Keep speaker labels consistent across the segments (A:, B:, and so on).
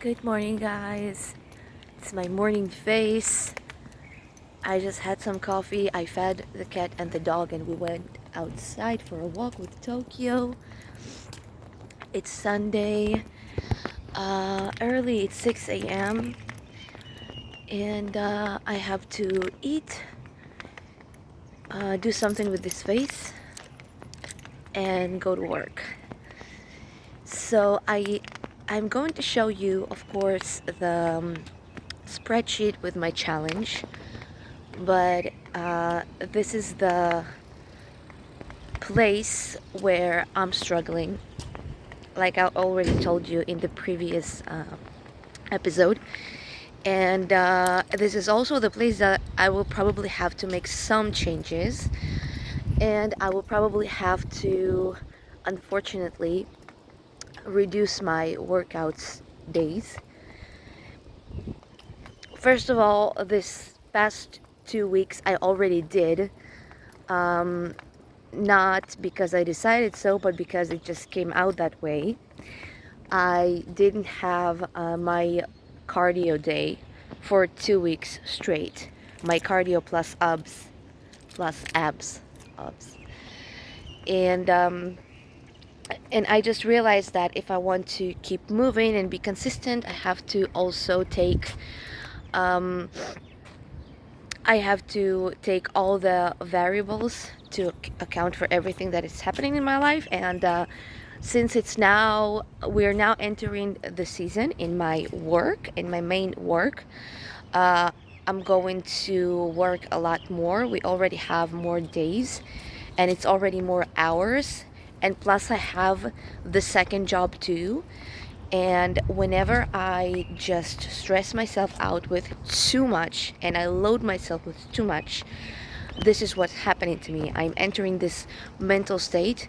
A: Good morning, guys. It's my morning face. I just had some coffee. I fed the cat and the dog, and we went outside for a walk with Tokyo. It's Sunday, early, it's 6 a.m., and I have to eat, do something with this face, and go to work. So I'm going to show you, of course, the spreadsheet with my challenge. But this is the place where I'm struggling, like I already told you in the previous episode. And this is also the place that I will probably have to make some changes, and I will probably have to, unfortunately, reduce my workouts days. First of all, this past 2 weeks I already did. Not because I decided so, but because it just came out that way. I didn't have my cardio day for 2 weeks straight. My cardio plus abs. And I just realized that if I want to keep moving and be consistent, I have to also take um, all the variables to account for everything that is happening in my life. And since we're now entering the season in my work, in my main work, uh, I'm going to work a lot more. We already have more days, and it's already more hours. And plus, I have the second job too. And whenever I just stress myself out with too much and I load myself with too much, this is what's happening to me. I'm entering this mental state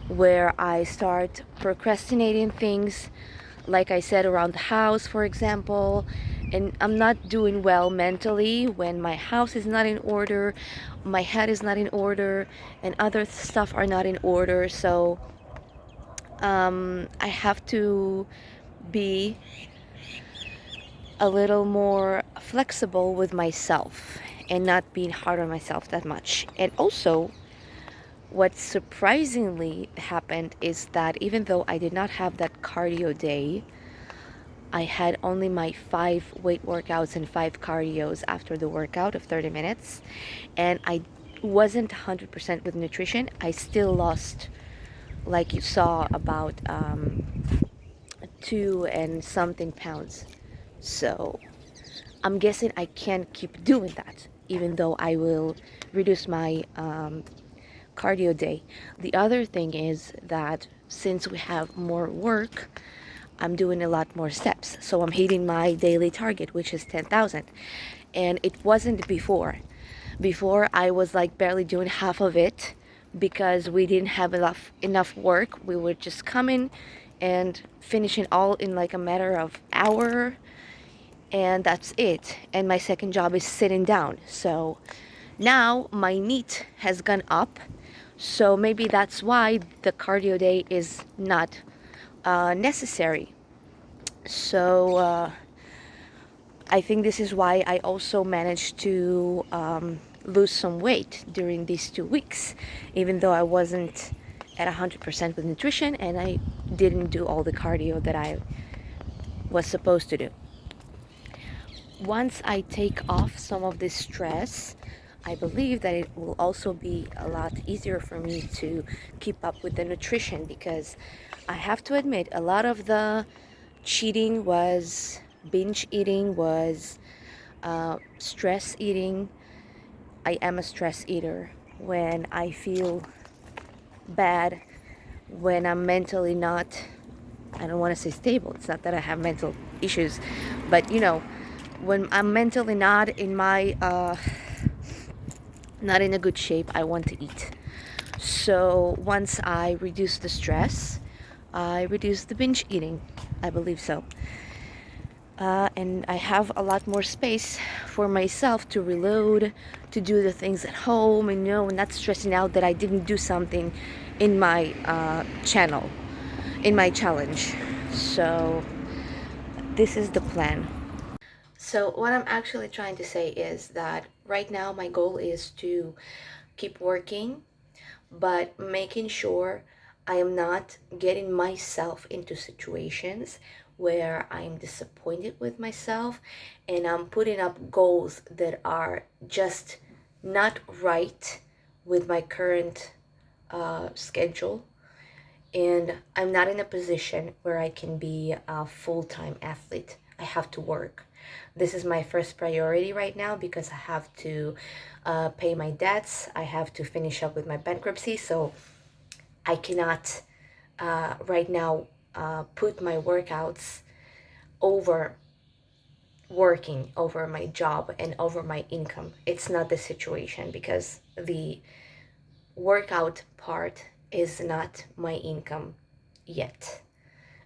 A: where I start procrastinating things, like I said, around the house, for example. And I'm not doing well mentally when my house is not in order, my head is not in order, and other stuff are not in order. So I have to be a little more flexible with myself and not being hard on myself that much. And also, what surprisingly happened is that even though I did not have that cardio day, I had only my 5 weight workouts and 5 cardios after the workout of 30 minutes. And I wasn't 100% with nutrition. I still lost, like you saw, about 2 and something pounds. So I'm guessing I can't keep doing that, even though I will reduce my cardio day. The other thing is that since we have more work, I'm doing a lot more steps. So I'm hitting my daily target, which is 10,000. And it wasn't before. Before, I was like barely doing half of it because we didn't have enough work. We would just come in and finish it all in like a matter of hour, and that's it. And my second job is sitting down. So now my NEAT has gone up. So maybe that's why the cardio day is not necessary. So I think this is why I also managed to lose some weight during these 2 weeks, even though I wasn't at 100% with nutrition and I didn't do all the cardio that I was supposed to do. Once I take off some of this stress, I believe that it will also be a lot easier for me to keep up with the nutrition, because I have to admit a lot of the cheating was binge eating, was stress eating. I am a stress eater. When I feel bad, when I'm mentally not, I don't want to say stable, it's not that I have mental issues, but when I'm mentally not in my not in a good shape, I want to eat. So once I reduce the stress, I reduce the binge eating. I believe so. And I have a lot more space for myself to reload, to do the things at home, and not stressing out that I didn't do something in my channel, in my challenge. So this is the plan. So what I'm actually trying to say is that right now my goal is to keep working, but making sure I am not getting myself into situations where I'm disappointed with myself and I'm putting up goals that are just not right with my current schedule. And I'm not in a position where I can be a full-time athlete. I have to work. This is my first priority right now because I have to pay my debts. I have to finish up with my bankruptcy. So I cannot right now put my workouts over working, over my job, and over my income. It's not the situation because the workout part is not my income yet.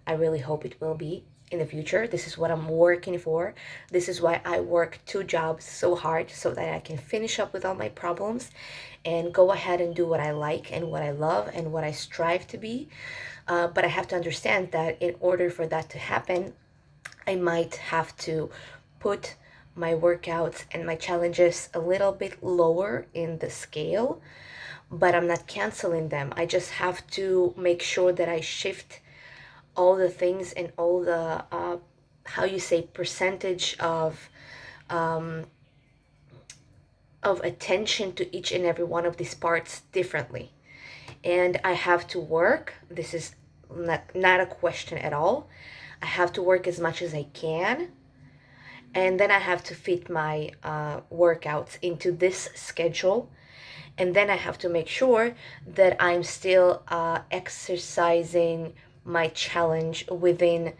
A: I really hope it will be in the future. This is what I'm working for. This is why I work 2 jobs so hard so that I can finish up with all my problems and go ahead and do what I like and what I love and what I strive to be. But I have to understand that in order for that to happen, I might have to put my workouts and my challenges a little bit lower in the scale, but I'm not canceling them. I just have to make sure that I shift all the things and all the how you say percentage of attention to each and every one of these parts differently. And I have to work. This is not a question at all. I have to work as much as I can, and then I have to fit my workouts into this schedule, and then I have to make sure that I'm still exercising my challenge within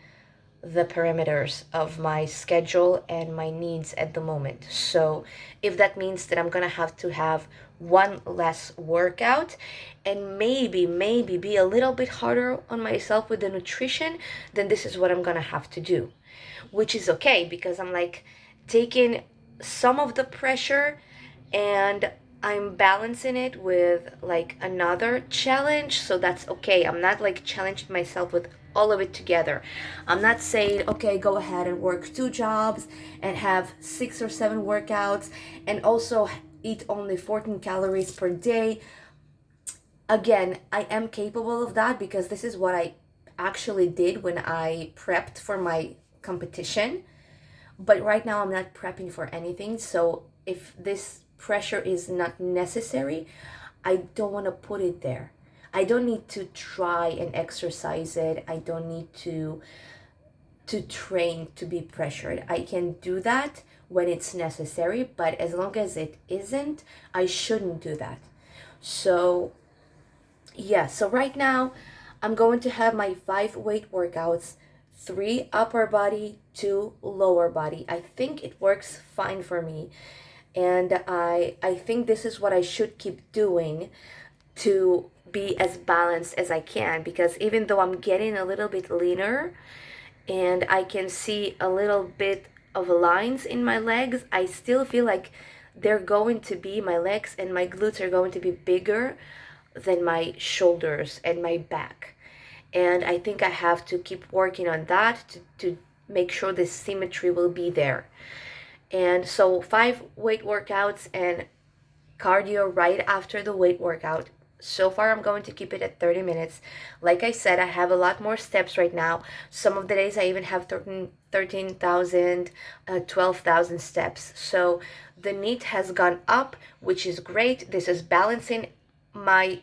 A: the parameters of my schedule and my needs at the moment. So if that means that I'm gonna have to have one less workout and maybe be a little bit harder on myself with the nutrition, then this is what I'm gonna have to do, which is okay because I'm like taking some of the pressure and I'm balancing it with like another challenge, so that's okay. I'm not like challenging myself with all of it together. I'm not saying, okay, go ahead and work 2 jobs and have 6 or 7 workouts and also eat only 14 calories per day. Again, I am capable of that because this is what I actually did when I prepped for my competition. But right now, I'm not prepping for anything. So if this pressure is not necessary, I don't want to put it there. I don't need to try and exercise it. I don't need to train to be pressured. I can do that when it's necessary, but as long as it isn't, I shouldn't do that. So yeah, so right now I'm going to have my 5 weight workouts, 3 upper body, 2 lower body. I think it works fine for me. And I think this is what I should keep doing to be as balanced as I can, because even though I'm getting a little bit leaner and I can see a little bit of lines in my legs, I still feel like my legs and my glutes are going to be bigger than my shoulders and my back. And I think I have to keep working on that to make sure the symmetry will be there. And so 5 weight workouts and cardio right after the weight workout. So far, I'm going to keep it at 30 minutes. Like I said, I have a lot more steps right now. Some of the days I even have 13,000, 12,000 steps. So the NEAT has gone up, which is great. This is balancing my,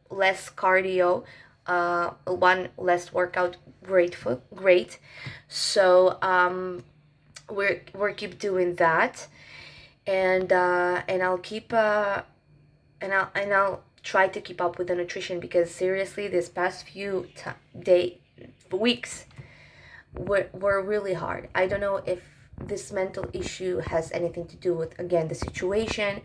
A: less cardio, one less workout. Great. So we're keep doing that, and I'll keep I'll try to keep up with the nutrition, because seriously, this past few weeks were really hard. I don't know if this mental issue has anything to do with, again, the situation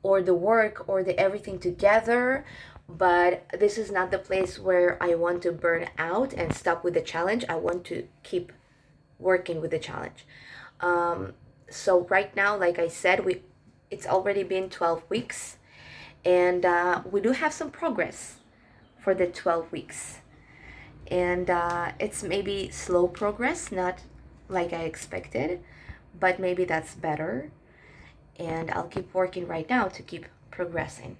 A: or the work or the everything together, but this is not the place where I want to burn out and stop with the challenge. I want to keep working with the challenge. So right now, like I said, it's already been 12 weeks, and we do have some progress for the 12 weeks. And it's maybe slow progress, not like I expected, but maybe that's better. And I'll keep working right now to keep progressing.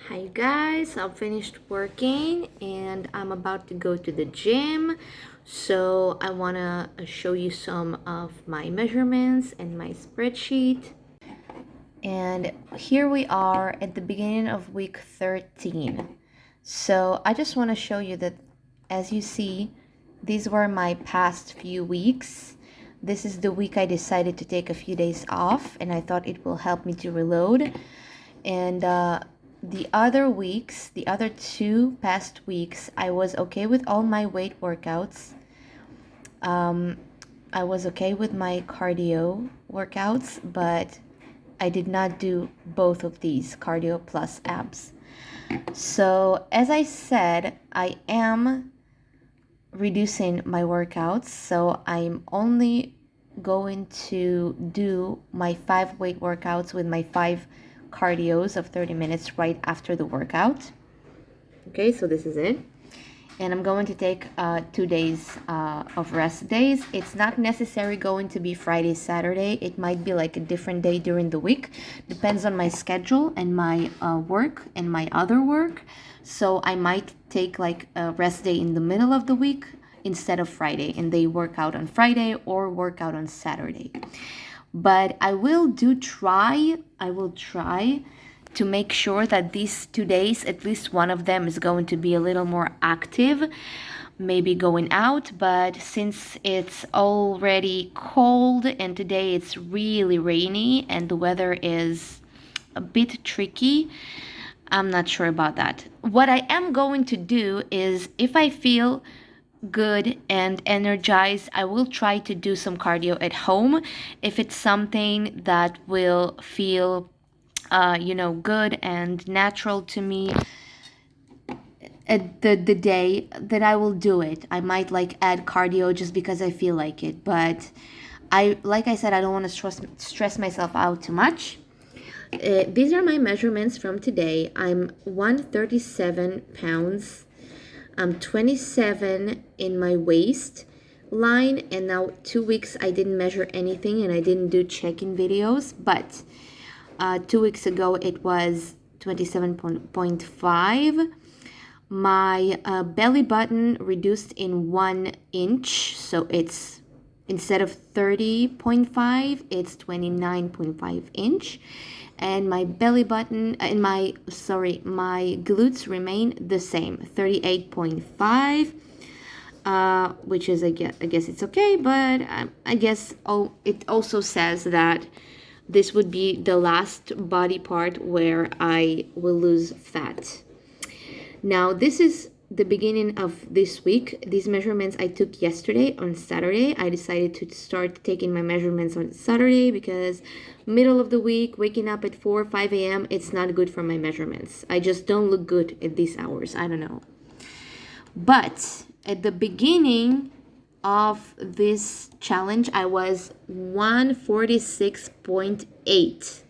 A: Hi guys, I'm finished working and I'm about to go to the gym. So I want to show you some of my measurements and my spreadsheet. And here we are at the beginning of week 13. So I just want to show you that, as you see, these were my past few weeks. This is the week I decided to take a few days off, and I thought it will help me to reload. And the other weeks, the other 2 past weeks, I was okay with all my weight workouts. I was okay with my cardio workouts, but I did not do both of these, cardio plus abs. So as I said, I am reducing my workouts. So I'm only going to do my 5 weight workouts with my 5 cardios of 30 minutes right after the workout. Okay, so this is it. And I'm going to take 2 days of rest days. It's not necessarily going to be Friday, Saturday. It might be like a different day during the week. Depends on my schedule and my work and my other work. So I might take like a rest day in the middle of the week instead of Friday. And they work out on Friday or work out on Saturday. But I will try to make sure that these 2 days, at least one of them is going to be a little more active, maybe going out. But since it's already cold and today it's really rainy and the weather is a bit tricky, I'm not sure about that. What I am going to do is, if I feel good and energized, I will try to do some cardio at home if it's something that will feel good and natural to me at the day that I will do it. I might like add cardio just because I feel like it, but like I said, I don't want to stress myself out too much. These are my measurements from today. I'm 137 pounds. I'm 27 in my waist line, and now 2 weeks I didn't measure anything and I didn't do check-in videos, but 2 weeks ago it was 27.5. My belly button reduced in 1 inch, so it's, instead of 30.5, it's 29.5 inch. And my belly button and my glutes remain the same, 38.5, which is, I guess it's okay, but I guess it also says that this would be the last body part where I will lose fat. Now, this is the beginning of this week. These measurements I took yesterday on Saturday. I decided to start taking my measurements on Saturday because middle of the week, waking up at 4 or 5 a.m., it's not good for my measurements. I just don't look good at these hours. I don't know. But at the beginning of this challenge, I was 146.8,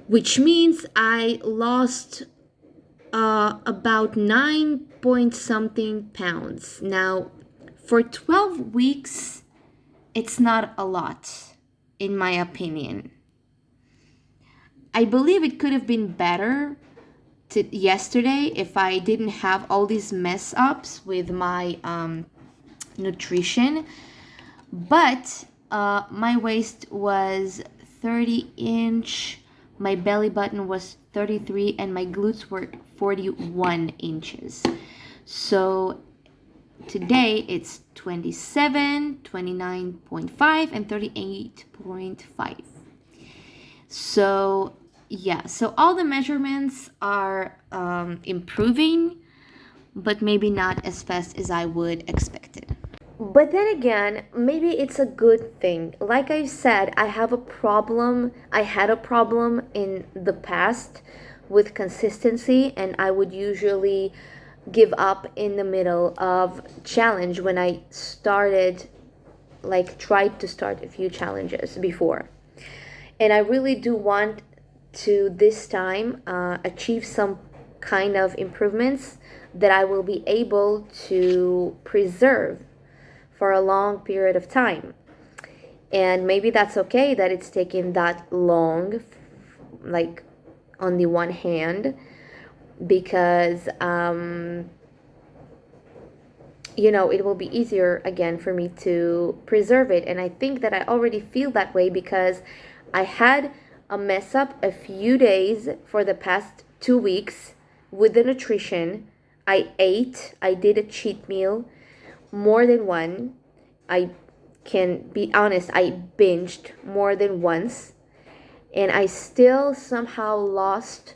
A: which means I lost about 9 point something pounds. Now, for 12 weeks, it's not a lot, in my opinion. I believe it could have been better yesterday if I didn't have all these mess ups with my nutrition. But my waist was 30 inch, my belly button was 33, and my glutes were 41 inches. So today it's 27, 29.5, and 38.5. So yeah, so all the measurements are improving, but maybe not as fast as I would expect it. But then again, maybe it's a good thing. Like I said, I had a problem in the past with consistency, and I would usually give up in the middle of challenge when I tried to start a few challenges before. And I really do want to this time achieve some kind of improvements that I will be able to preserve for a long period of time. And maybe that's okay that it's taken that long, like on the one hand, because it will be easier again for me to preserve it. And I think that I already feel that way because I had a mess up a few days for the past 2 weeks with the nutrition. I did a cheat meal, more than one. I can be honest, I binged more than once, and I still somehow lost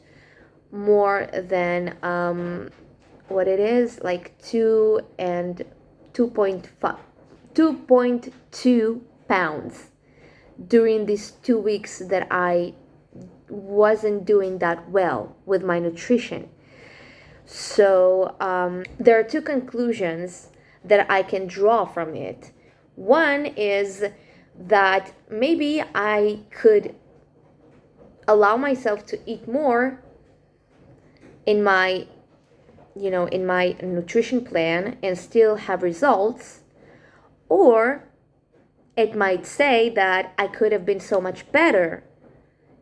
A: more than what it is, like 2.2 pounds during these 2 weeks that I wasn't doing that well with my nutrition. So there are two conclusions that I can draw from it. One is that maybe I could allow myself to eat more in my nutrition plan and still have results, or it might say that I could have been so much better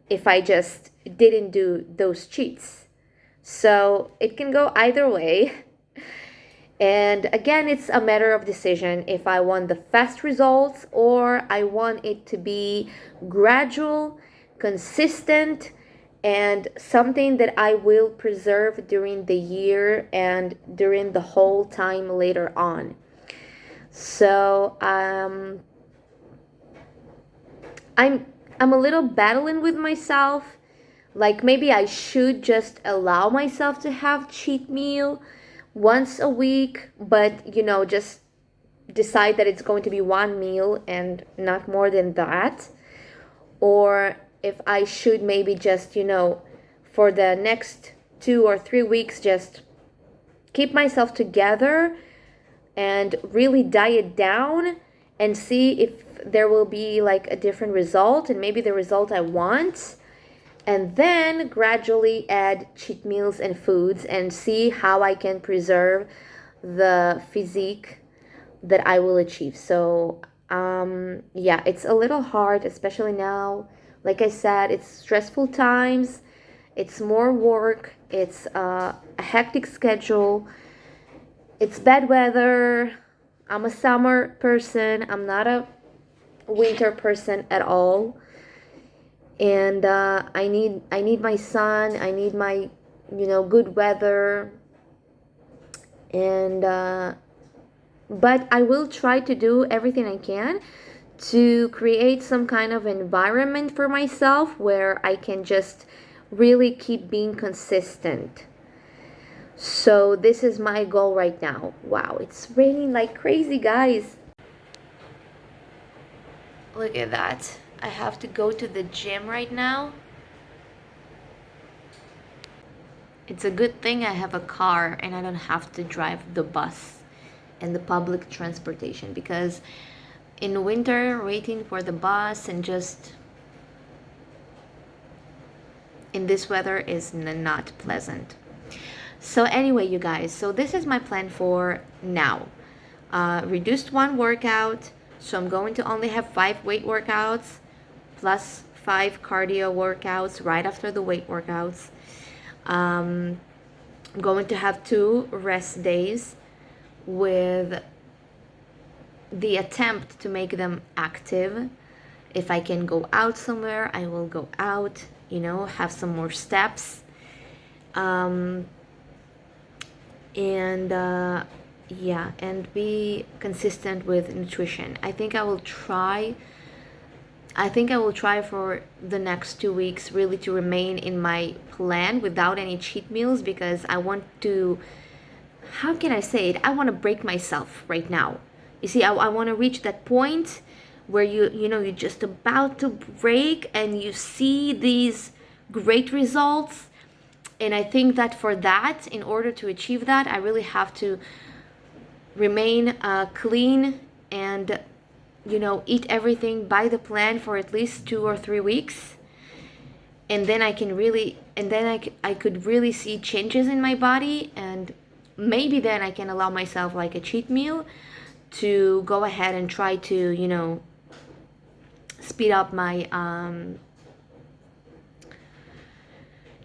A: if I just didn't do those cheats. So it can go either way. And again, it's a matter of decision if I want the fast results or I want it to be gradual, consistent, and something that I will preserve during the year and during the whole time later on. So I'm a little battling with myself. Like maybe I should just allow myself to have cheat meal once a week, but just decide that it's going to be one meal and not more than that. Or if I should maybe just, for the next 2 or 3 weeks, just keep myself together and really diet down and see if there will be like a different result and maybe the result I want. And then gradually add cheat meals and foods and see how I can preserve the physique that I will achieve. So, it's a little hard, especially now. Like I said, it's stressful times. It's more work. It's a hectic schedule. It's bad weather. I'm a summer person. I'm not a winter person at all. And I need my sun. I need my good weather. And but I will try to do everything I can to create some kind of environment for myself where I can just really keep being consistent. So this is my goal right now. Wow, it's raining like crazy, guys. Look at that. I have to go to the gym right now. It's a good thing I have a car and I don't have to drive the bus and the public transportation, because in winter waiting for the bus and just in this weather is not pleasant. So anyway, you guys, so this is my plan for now. Reduced one workout, so I'm going to only have 5 weight workouts plus 5 cardio workouts right after the weight workouts. I'm going to have 2 rest days with the attempt to make them active. If I can go out somewhere, I will go out, have some more steps. And be consistent with nutrition. I think I will try for the next 2 weeks really to remain in my plan without any cheat meals, because I want to, how can I say it? I want to break myself right now. You see, I want to reach that point where you're just about to break and you see these great results. And I think that for that, in order to achieve that, I really have to remain clean and eat everything by the plan for at least 2 or 3 weeks, and then I could really see changes in my body, and maybe then I can allow myself like a cheat meal to go ahead and try to, speed up my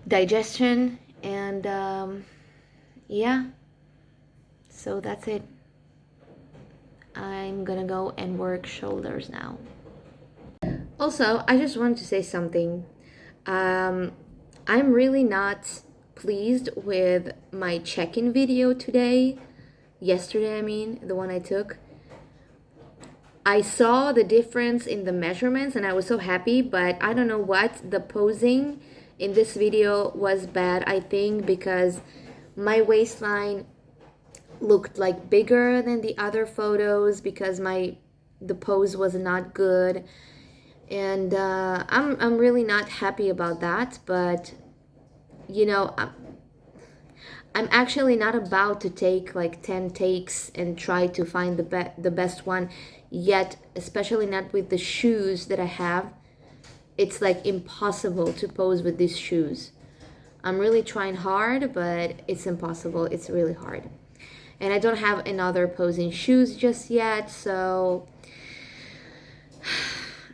A: digestion. And yeah, so that's it. I'm gonna go and work shoulders now. Also, I just wanted to say something. I'm really not pleased with my check-in video yesterday, I mean, the one I took. I saw the difference in the measurements and I was so happy, but I don't know what, the posing in this video was bad, I think, because my waistline looked like bigger than the other photos because the pose was not good. And I'm really not happy about that, but I'm actually not about to take like 10 takes and try to find the best one yet, especially not with the shoes that I have. It's like impossible to pose with these shoes. I'm really trying hard, but it's impossible. It's really hard. And I don't have another posing shoes just yet, so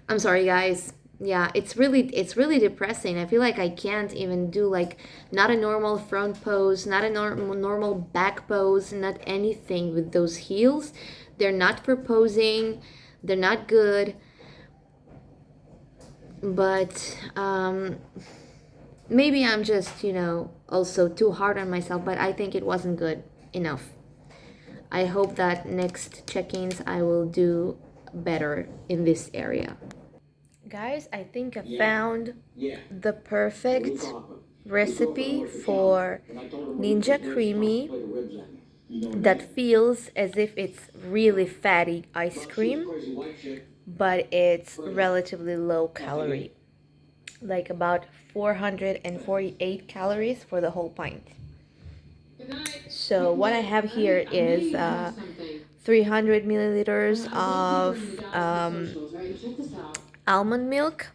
A: I'm sorry, guys. Yeah, it's really depressing. I feel like I can't even do like not a normal front pose, not a normal back pose, not anything with those heels. They're not for posing. They're not good. But maybe I'm just, also too hard on myself, but I think it wasn't good enough. I hope that next check-ins I will do better in this area. Guys, I think I found the perfect recipe for Ninja Creamy that feels as if it's really fatty ice cream, but it's relatively low calorie, like about 448 calories for the whole pint. So what I have here is 300 milliliters of almond milk.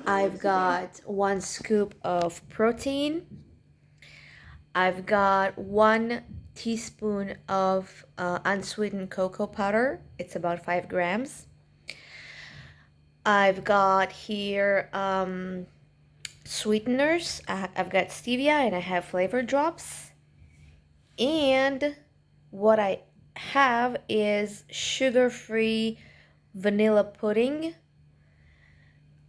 A: I've got 1 scoop of protein. I've got 1 teaspoon of unsweetened cocoa powder. It's about 5 grams. I've got here sweeteners. I've got stevia and I have flavor drops. And what I have is sugar-free vanilla pudding.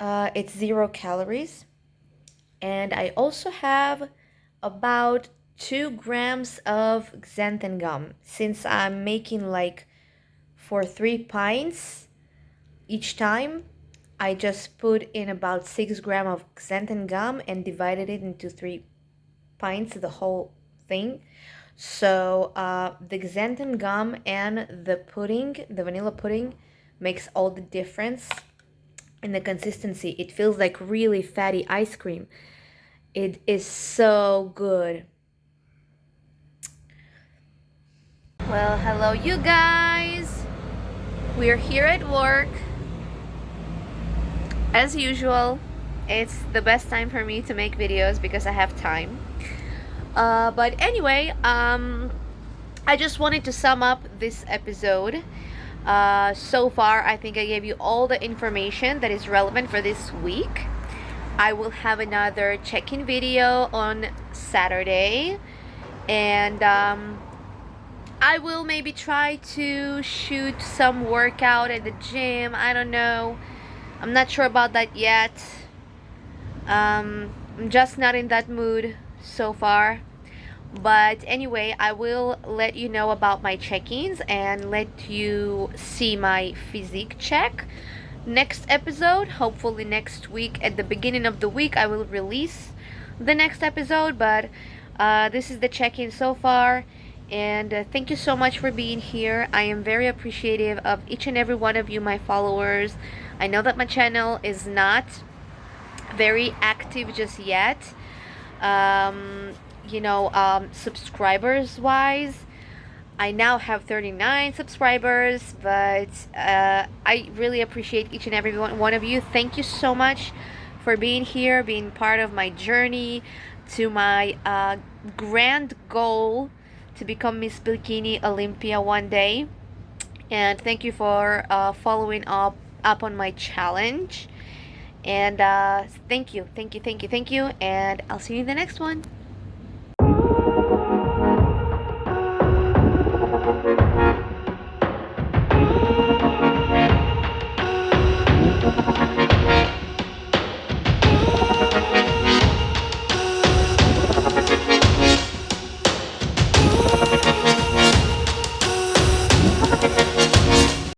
A: It's 0 calories. And I also have about 2 grams of xanthan gum. Since I'm making like for 3 pints each time, I just put in about 6 grams of xanthan gum and divided it into 3 pints, the whole thing. So the xanthan gum and the pudding, the vanilla pudding, makes all the difference in the consistency. It feels like really fatty ice cream. It is so good. Well, hello you guys. We're here at work. As usual, it's the best time for me to make videos because I have time. But anyway, I just wanted to sum up this episode. So far, I think I gave you all the information that is relevant for this week. I will have another check-in video on Saturday, and I will maybe try to shoot some workout at the gym. I don't know. I'm not sure about that yet. I'm just not in that mood so far. But anyway, I will let you know about my check-ins and let you see my physique check next episode. Hopefully next week, at the beginning of the week, I will release the next episode. But this is the check-in so far. And thank you so much for being here. I am very appreciative of each and every one of you, my followers. I know that my channel is not very active just yet. Subscribers wise, I now have 39 subscribers, but I really appreciate each and every one of you. Thank you so much for being here, being part of my journey to my grand goal to become Miss Bikini Olympia one day. And thank you for following up on my challenge. And thank you, thank you, thank you, thank you. And I'll see you in the next one.